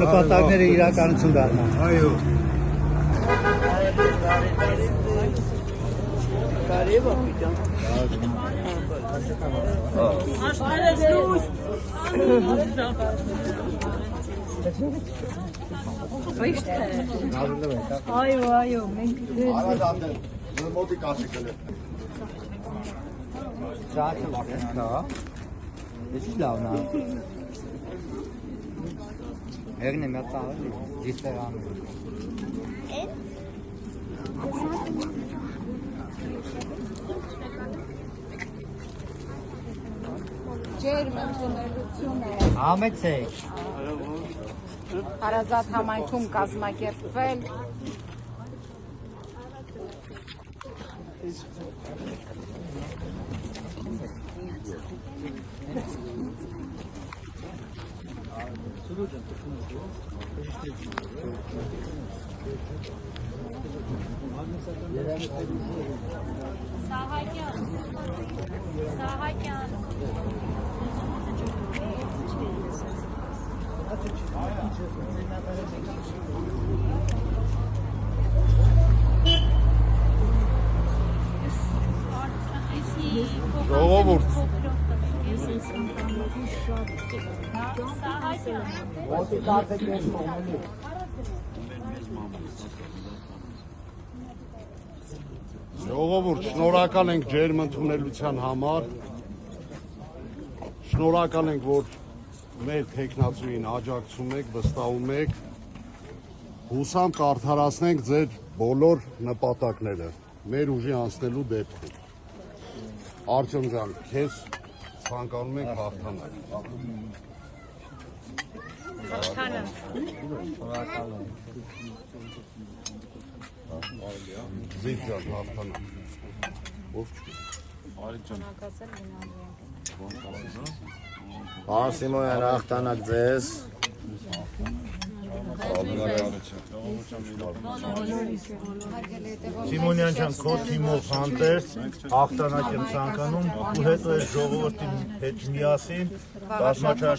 նպատակները իրականություն դառնան։ Այո։ Այո, մենք Մոտի կասի կլե։ Ճաշը լավ է, հա։ Էսի լավն է։ Հերն է մտածալի, դիստերան։ ջերմությունն է Համեցեք։ հարազատ համայնքում կազմակերպվել Սահակյան Ժողովուրդ Ժողովուրդ, շնորհակալ ենք ջերմ ընդունելության համար։ Շնորհակալ ենք, որ մեր թեկնածուին աջակցում եք, վստահում եք։ Հուսամ կարդարացնենք ձեր բոլոր նպատակները մեր ուժի անցնելու դեպքում։ Արտյոմ ջան, քեզ ցանկանում ենք հաղթանակ։ Զիվ ջան, հաղթանակ։ Ով չկա։ Պարոն Սիմոնյան, հաղթանակ ձեզ։ Սիմոնյան ջան, քո թիմով հանդերձ հաղթանակ եմ ցանկանում ու հետո այս ժողովրդի հետ միասին բազմաչափ